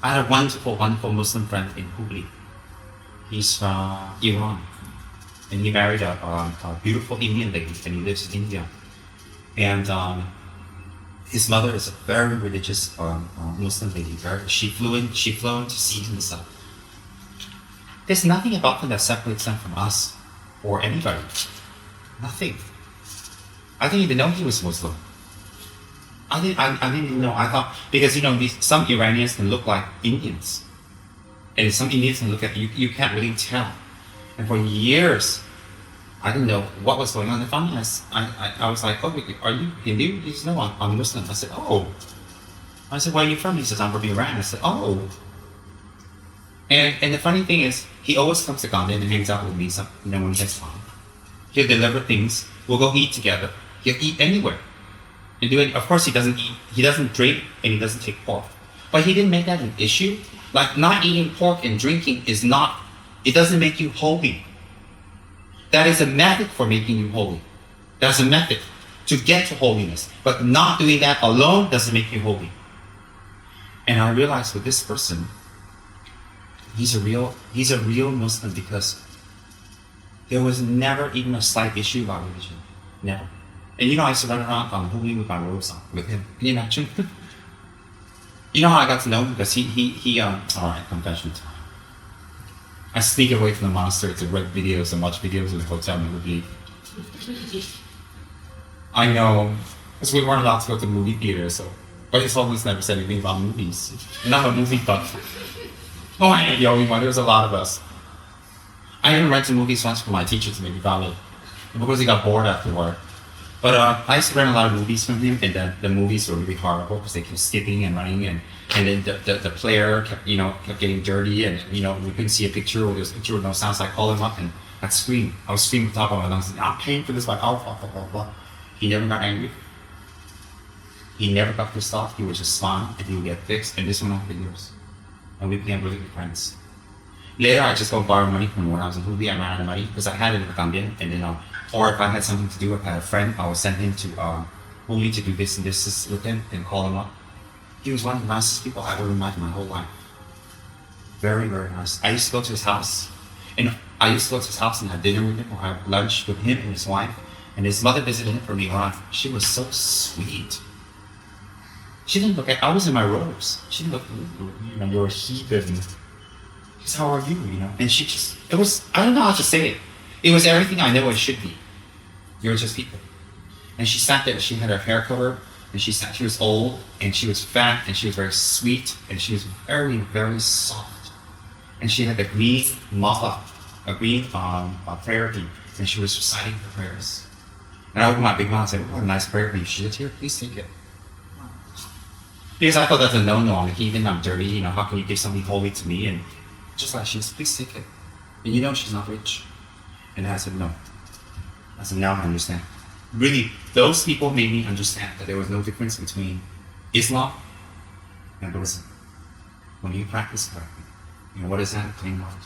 I had a wonderful, wonderful Muslim friend in Hubli. He's from Iran, and he married a beautiful Indian lady, and he lives in India. And his mother is a very religious Muslim lady. She flew in to see him and stuff. There's nothing about them that separates them from us or anybody. Nothing. I didn't even know he was Muslim. I didn't even know. I thought, because some Iranians can look like Indians, and some Indians can look at you can't really tell. And for years, I didn't know what was going on. And finally, I was like, "Oh, are you Hindu?" He said, "No, I'm Muslim." I said, "Oh." I said, "Where are you from?" He says, "I'm from Iran." I said, "Oh." And the funny thing is, he always comes to Gandhi and hangs out with me. When he gets time, he'll deliver things. We'll go eat together. He'll eat anywhere. And do it. Of course, he doesn't eat. He doesn't drink, and he doesn't take pork. But he didn't make that an issue. Like, not eating pork and drinking is not. It doesn't make you holy. That is a method for making you holy. That's a method to get to holiness. But not doing that alone doesn't make you holy. And I realized with this person, he's a real Muslim, because there was never even a slight issue about religion. Never. And I used to run around on Huli with my robes on with him. Can you imagine? You know how I got to know him? Because he alright, confession time. I sneak away from the monastery to rent videos and watch videos in the hotel and movie. I know, because we weren't allowed to go to the movie theater, but his holiness never said anything about movies. Not a movie buff. Oh, I ain't the only one. There was a lot of us. I even rented movies once for my teacher to maybe valid, because he got bored after work. But I used to rent a lot of movies from him, and the movies were really horrible because they kept skipping and running, and then the player kept getting dirty, and we couldn't see a picture, or there was a picture with no sounds. So I called him up and I'd scream. I was screaming at the top of my lungs, "I'm paying for this, like blah blah blah blah." He never got angry. He never got pissed off. He would just smile and he would get fixed. And this went on for years, and we became really good friends. Later, I just go borrow money from him. When I was in Hubli, I ran out of money because I had it in the Gambian, and then or if I had something to do, if I had a friend, I would send him to Hubli to do this and this with him and call him up. He was one of the nicest people I ever met in my whole life. Very, very nice. I used to go to his house, and have dinner with him, or have lunch with him and his wife. And his mother visited him from Iran. She was so sweet. She didn't look at. I was in my robes. She didn't look. You're a heathen. She said, "How are you?" And she just. It was. I don't know how to say it. It was everything I know it should be. You're just people. And she sat there. She had her hair covered, and she was old, and she was fat, and she was very sweet, and she was very, very soft. And she had the green mala, a green prayer bead, and she was reciting her prayers. And I opened my big mouth and said, "What a nice prayer bead." She said, "Here, please take it." Because I thought that's a no-no. I'm a heathen, I'm dirty, how can you give something holy to me? And just like she said, "Please take it." And she's not rich. And I said, "No." I said, "Now I understand." Really, those people made me understand that there was no difference between Islam and Buddhism. When you practice correctly, what is that? Clean heart.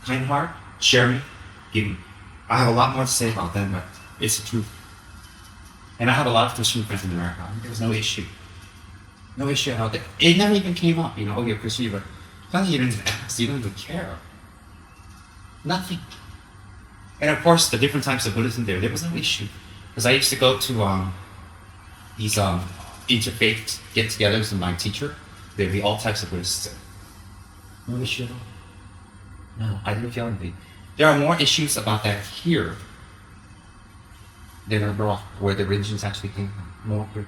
Kind heart, sharing, giving. I have a lot more to say about them, but it's the truth. And I have a lot of Christian friends in America. There was no issue. No issue out there. It never even came up, "Oh, you're Christian," but you don't even ask, you don't even care. Nothing. And of course, the different types of Buddhism there was no issue. Because I used to go to these interfaith get-togethers with my teacher. There'd be all types of Buddhists there. No issue at all. No, I didn't feel anything. There are more issues about that here than abroad, where the religions actually came from. More here.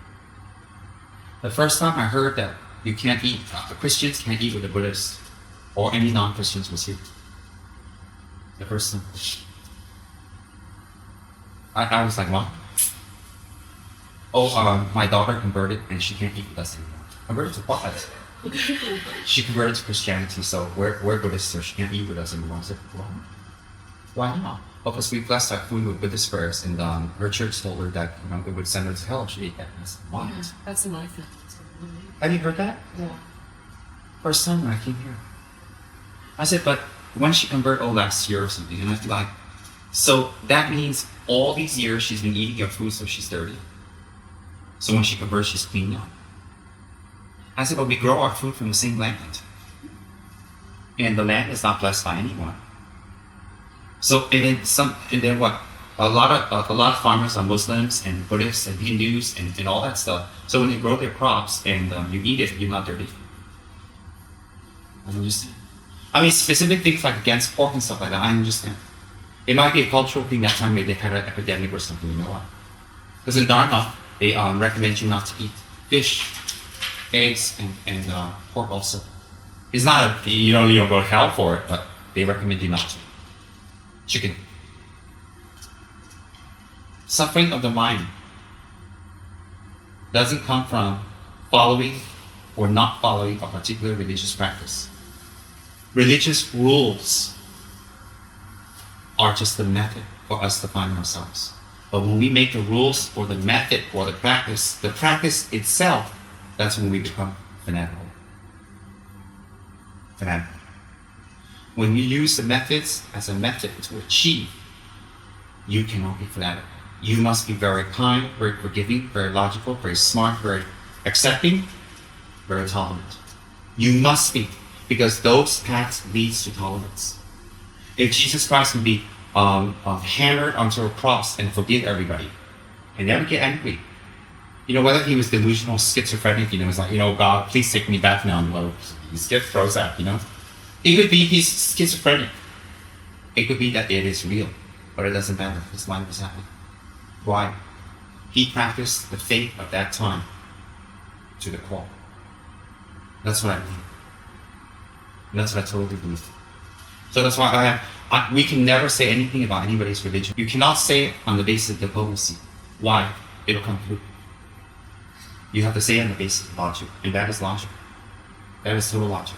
The first time I heard that you can't eat, the Christians can't eat with the Buddhists, or any non-Christians, was here. The first time. I was like, "What?" "Oh, my daughter converted and she can't eat with us anymore." Converted to what? She converted to Christianity, so we're Buddhists, so she can't eat with us anymore. I said, "Well, why not?" "Because we blessed our food with Buddhist prayers, and her church told her that it would send her to hell if she ate that." I said, "What?" Yeah, that's a nice thing. Have you heard that? Yeah. First time when I came here. I said, "But when she converted, last year or something," and I feel like, so that means all these years she's been eating your food, so she's dirty. So when she converts, she's clean now. I said, but we grow our food from the same land. And the land is not blessed by anyone. So, and then what? A lot of farmers are Muslims and Buddhists and Hindus and all that stuff. So when they grow their crops and you eat it, you're not dirty. I understand. I mean, specific things like against pork and stuff like that, I understand. It might be a cultural thing that time, maybe they had an epidemic or something, you know what? Because in Dharma, they recommend you not to eat fish, eggs, and pork also. It's not you don't go to hell for it, but they recommend you not to. Chicken. Suffering of the mind doesn't come from following or not following a particular religious practice. Religious rules are just the method for us to find ourselves. But when we make the rules for the method or the practice itself, that's when we become fanatical. When you use the methods as a method to achieve, you cannot be fanatical. You must be very kind, very forgiving, very logical, very smart, very accepting, very tolerant. You must be, because those paths leads to tolerance. If Jesus Christ can be hammered onto a cross and forgive everybody and never get angry, whether he was delusional, schizophrenic, it's like, God, please take me back now. Well, his gift throws out, It could be he's schizophrenic. It could be that it is real, but it doesn't matter. His mind was happy. Why? He practiced the faith of that time to the core. That's what I mean. That's what I totally believe. So that's why we can never say anything about anybody's religion. You cannot say it on the basis of diplomacy. Why? It'll come true. You have to say it on the basis of logic, and that is logic. That is total logic.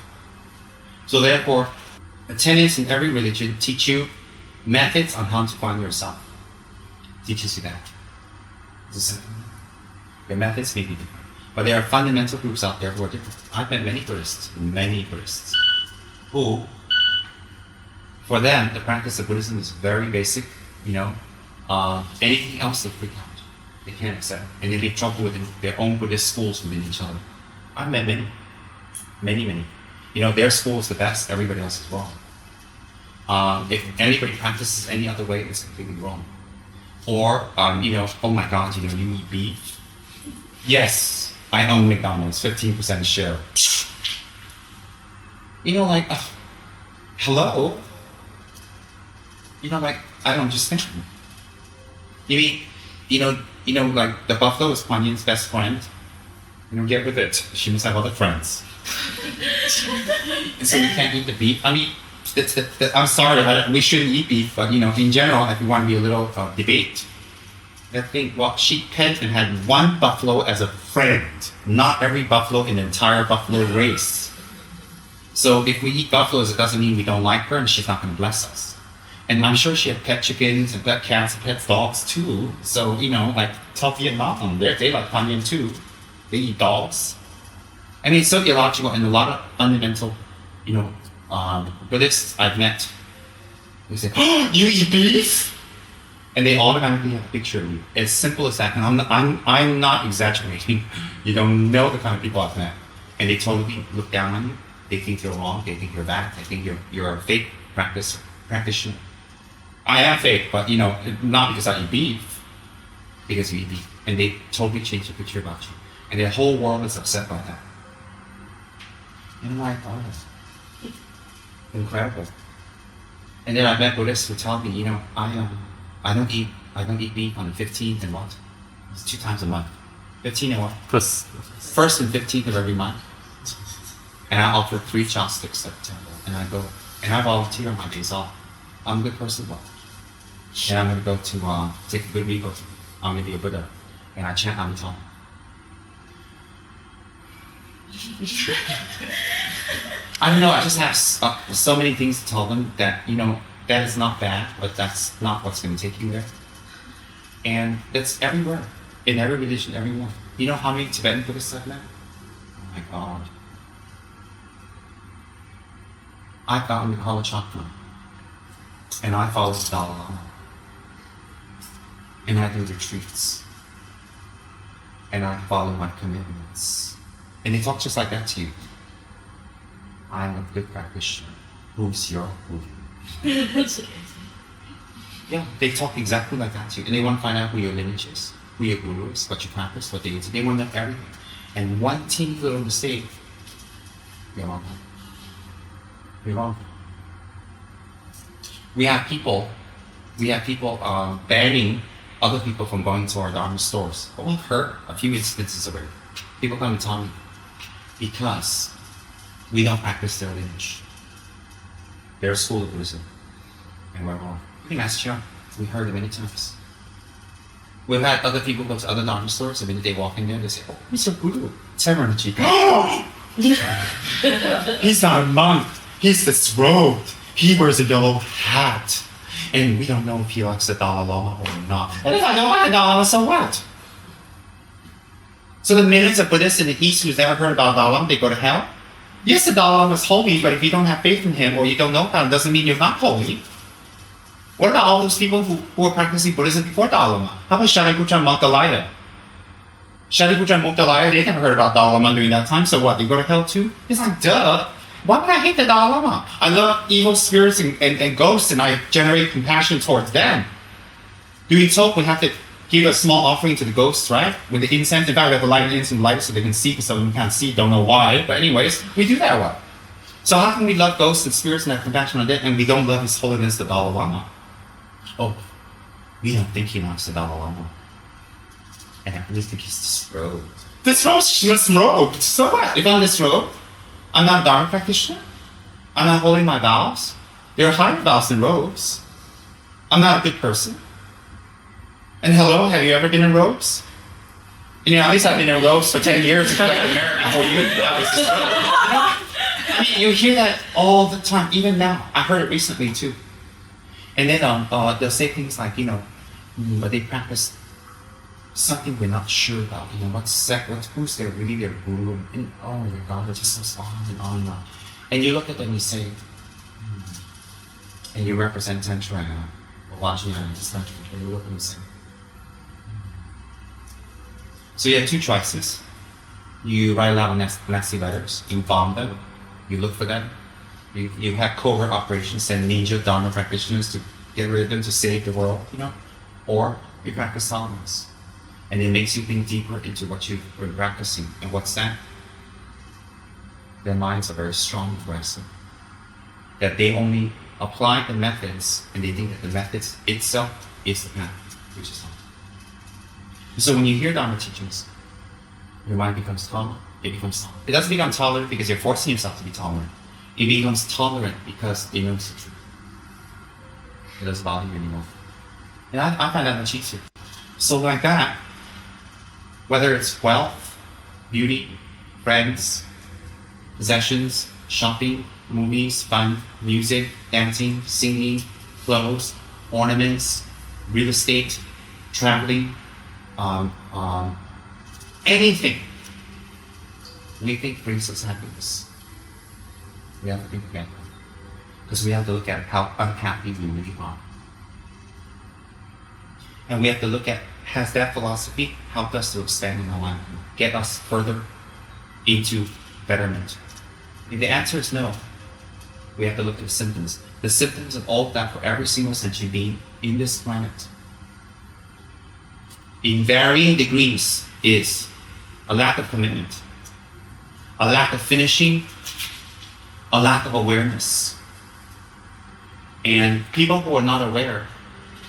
So therefore, the tenets in every religion teach you methods on how to find yourself. Teaches you that. Your methods may be different. But there are fundamental groups out there who are different. I've met many Buddhists, who, for them, the practice of Buddhism is very basic, anything else they freak out. They can't accept. And they make trouble within their own Buddhist schools within each other. I've met many. Their school is the best, everybody else is wrong. If anybody practices any other way, it's completely wrong. Or, oh my God, you eat beef? Yes, I own McDonald's, 15% share. Hello? I don't understand. You mean, like the buffalo is Kuan Yin's best friend? Get with it. She must have other friends. And so we can't eat the beef. I mean, I'm sorry, we shouldn't eat beef, but in general, if you want to be a little debate, I think she pet and had one buffalo as a friend, not every buffalo in the entire buffalo race. So if we eat buffaloes, it doesn't mean we don't like her and she's not going to bless us. And I'm sure she had pet chickens and pet cats and pet dogs too. So, like South Vietnam, they like Kuan Yin too. They eat dogs. I mean, it's so illogical, and a lot of fundamental, Buddhists I've met, they say, "Oh, you eat beef?" And they automatically have a picture of you. As simple as that. And I'm not exaggerating. You don't know the kind of people I've met, and they totally look down on you. They think you're wrong. They think you're bad. They think you're a fake practitioner. I am fake, but not because I eat beef, because you eat beef, and they totally change the picture about you, and their whole world is upset by that. And my God, incredible. And then I met Buddhists who tell me, I don't eat beef on the 15th and what? It's 2 times a month. 15th and what? First and 15th of every month. And I offer 3 chopsticks at the temple. And I go, and I volunteer on my days off. I'm a good person, but. And I'm going to go to take a good week off. I'm going to be a Buddha. And I chant Amitabha. I don't know, I just have so many things to tell them that, that is not bad, but that's not what's going to take you there. And it's everywhere, in every religion, everyone. You know how many Tibetan Buddhists I've met? Oh my God. I got in the Kala Chakra, and I follow the Dalai Lama. And I do retreats. And I follow my commitments. And they talk just like that to you. I'm a good practitioner. Who's your guru? Yeah, they talk exactly like that to you. And they want to find out who your lineage is, who your guru is, what you practice, what they do. They want to know everything. And one teeny little mistake, you're wrong. You're wrong. We have people banning other people from going to our Dharma stores. Oh, I've heard a few instances already. People come and tell me, because we don't practice their lineage. They're a school of Buddhism, and we're wrong. I think that's true. We heard it many times. We've had other people go to other Dharma stores, and the minute they walk in there, they say, "Oh, Mr. Guru, Tsem Rinpoche." Oh! He's not a monk. He's disrobed. He wears a yellow hat. And we don't know if he likes the Dalai Lama or not. And if I don't like the Dalai Lama, so what? So the millions of Buddhists in the East who's never heard about Dalai Lama, they go to hell? Yes, the Dalai Lama is holy, but if you don't have faith in him or you don't know about him, doesn't mean you're not holy. What about all those people who were practicing Buddhism before Dalai Lama? How about Shariputra Mukhalaya? Shariputra Mukhalaya, they never heard about Dalai Lama during that time, so what? They go to hell too? It's like, duh. Why would I hate the Dalai Lama? I love evil spirits and ghosts, and I generate compassion towards them. Doing so, we have to give a small offering to the ghosts, right? With the incense. In fact, we have to light the incense light so they can see, because some of them can't see, don't know why. But anyways, we do that way. So how can we love ghosts and spirits and have compassion on them, and we don't love His Holiness the Dalai Lama? Oh, we don't think he likes the Dalai Lama. And I really think he's disrobed. Disrobed? So what? If I'm disrobed, I'm not a Dharma practitioner. I'm not holding my vows. There are higher vows than robes. I'm not a good person. And hello, have you ever been in robes? You know, at least I've been in robes for 10 years. I mean, you hear that all the time, even now. I heard it recently too. And then they'll say things like, but they practice something we're not sure about. Who's really their guru? And oh my God, it just goes on and on and on. And you look at them and you say, and you represent Tantra or Vajrayana, and you look at them and say, So you have two choices. You write a lot of nasty letters, you bomb them, you look for them, you have covert operations, send ninja Dharma practitioners to get rid of them, to save the world, or you practice silence. And it makes you think deeper into what you've been practicing. And what's that? Their minds are very strong, aggressive. That they only apply the methods, and they think that the methods itself is the path, which is not. So when you hear Dharma teachings, your mind becomes tolerant. It doesn't become tolerant because you're forcing yourself to be tolerant. It becomes tolerant because it knows the truth. It doesn't bother you anymore. And I find that much easier. So like that, whether it's wealth, beauty, friends, possessions, shopping, movies, fun, music, dancing, singing, clothes, ornaments, real estate, traveling, anything we think brings us happiness. We have to think about that. Because we have to look at how unhappy we really are. And we have to look at, has that philosophy helped us to expand in our life, get us further into betterment? If the answer is no, we have to look at the symptoms. The symptoms of all of that for every single sentient being in this planet, in varying degrees, is a lack of commitment, a lack of finishing, a lack of awareness. And people who are not aware,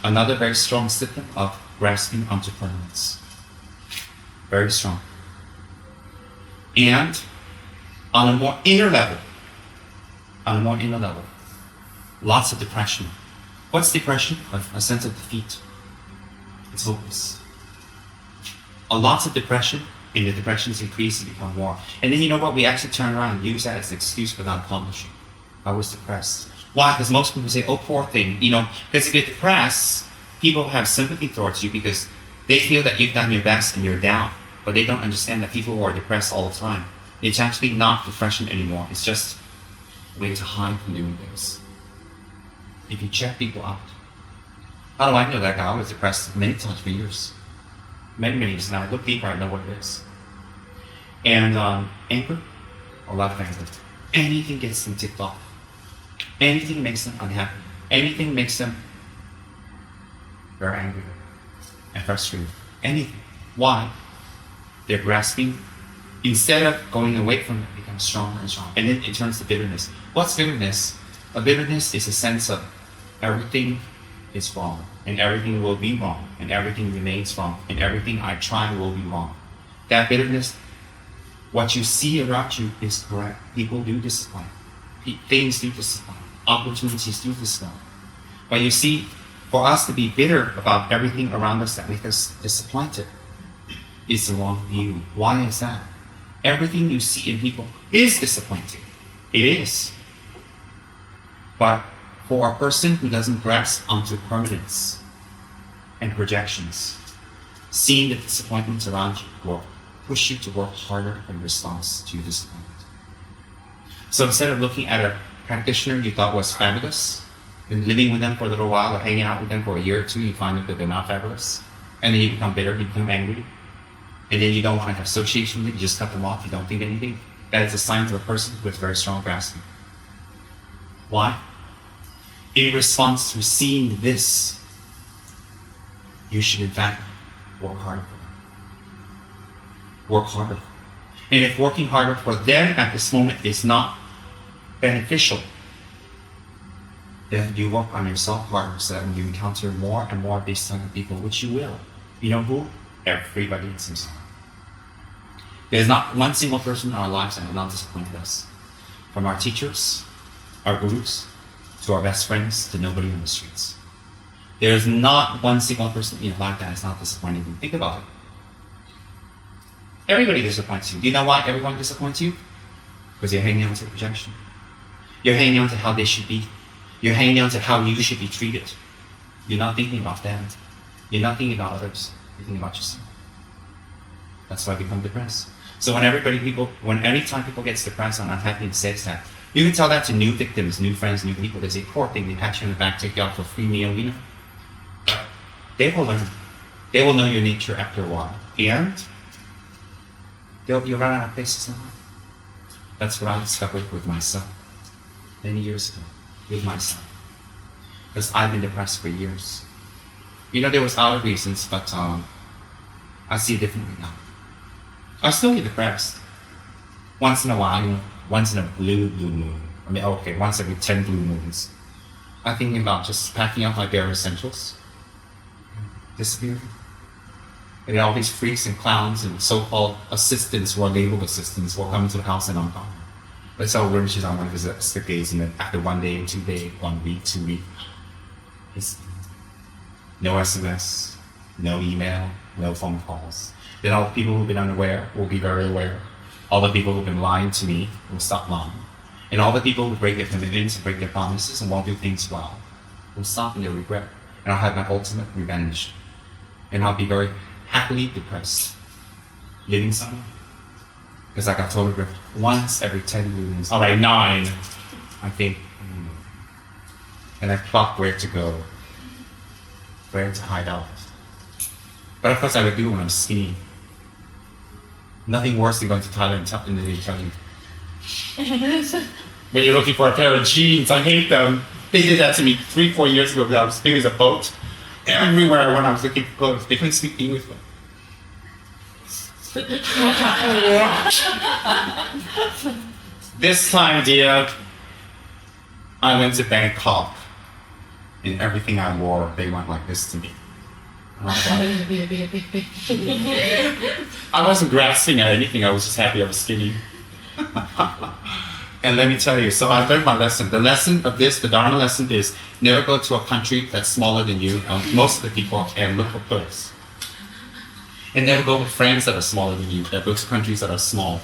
another very strong symptom of grasping onto permanence. Very strong. And on a more inner level, lots of depression. What's depression? A sense of defeat. It's hopeless. Lots of depression, and the depressions increase and become more. And then you know what? We actually turn around and use that as an excuse for not accomplishing. I was depressed. Why? Because most people say, oh, poor thing. Because if you're depressed, people have sympathy towards you because they feel that you've done your best and you're down. But they don't understand that people who are depressed all the time, it's actually not depression anymore. It's just a way to hide from doing things. If you check people out, how do I know that I was depressed many times for years? Many years now. I look deeper, I know what it is. And anger, a lot of anger. Anything gets them ticked off. Anything makes them unhappy. Anything makes them very angry and frustrated. Anything. Why? They're grasping. Instead of going away from it, it becomes stronger and stronger. And then it turns to bitterness. What's bitterness? A bitterness is a sense of everything is wrong, and everything will be wrong, and everything remains wrong, and everything I try will be wrong. That bitterness, what you see around you is correct. People do disappoint. Things do disappoint. Opportunities do disappoint. But you see, for us to be bitter about everything around us that makes us disappointed is the wrong view. Why is that? Everything you see in people is disappointing. It is. But for a person who doesn't grasp onto permanence and projections, seeing the disappointments around you will push you to work harder in response to disappointment. So instead of looking at a practitioner you thought was fabulous, and living with them for a little while or hanging out with them for a year or two, you find out that they're not fabulous. And then you become bitter, you become angry. And then you don't want to have association with them, you just cut them off, you don't think anything. That is a sign of a person with very strong grasping. Why? In response to seeing this, you should in fact work harder for them. Work harder. And if working harder for them at this moment is not beneficial, then you work on yourself harder so that when you encounter more and more of these kind of people, which you will. You know who? Everybody is himself. There's not one single person in our lives that will not disappoint us. From our teachers, our gurus, to our best friends, to nobody on the streets. There's not one single person in your life that is not disappointing you. Think about it. Everybody disappoints you. Do you know why everyone disappoints you? Because you're hanging on to projection. You're hanging on to how they should be. You're hanging on to how you should be treated. You're not thinking about them. You're not thinking about others. You're thinking about yourself. That's why I become depressed. So anytime people get depressed and unhappy and says that, you can tell that to new victims, new friends, new people. They say, poor thing, they pat you on the back, take you out for a free meal, you know. They will learn. They will know your nature after a while. And you'll run out of places in life. That's what I discovered with myself many years ago, with myself. Because I've been depressed for years. You know, there was other reasons, but I see it differently now. I still get depressed. Once in a while, you know, once in a blue moon. Once every 10 blue moons. I'm thinking about just packing up my bare essentials. Disappearing. And all these freaks and clowns and so-called assistants who are labeled assistants will come to the house and I'm gone. Let's tell Rinpoche I want to visit sick days, and then after 1 day, 2 days, 1 week, 2 weeks, it's no SMS, no email, no phone calls. Then all the people who've been unaware will be very aware. All the people who've been lying to me will stop lying. And all the people who break their commitments and break their promises and won't do things well will stop in their regret. And I'll have my ultimate revenge. And I'll be very happily depressed, living somewhere. Because like I told her, once every 10 moons, all right, 9, I think, and I plot where to go, where to hide out. But of course I would do it when I'm skinny. Nothing worse than going to Thailand and then they tell you, when you're looking for a pair of jeans, I hate them. They did that to me 3-4 years ago because I was big as a boat. Everywhere I went, I was looking for clothes. They couldn't speak English. This time, dear, I went to Bangkok, and everything I wore, they went like this to me. I wasn't grasping at anything, I was just happy I was skinny. And let me tell you, so I learned my lesson. The lesson of this, the Dharma lesson is never go to a country that's smaller than you, most of the people, and look for clothes. And never go with friends that are smaller than you, that go to countries that are small.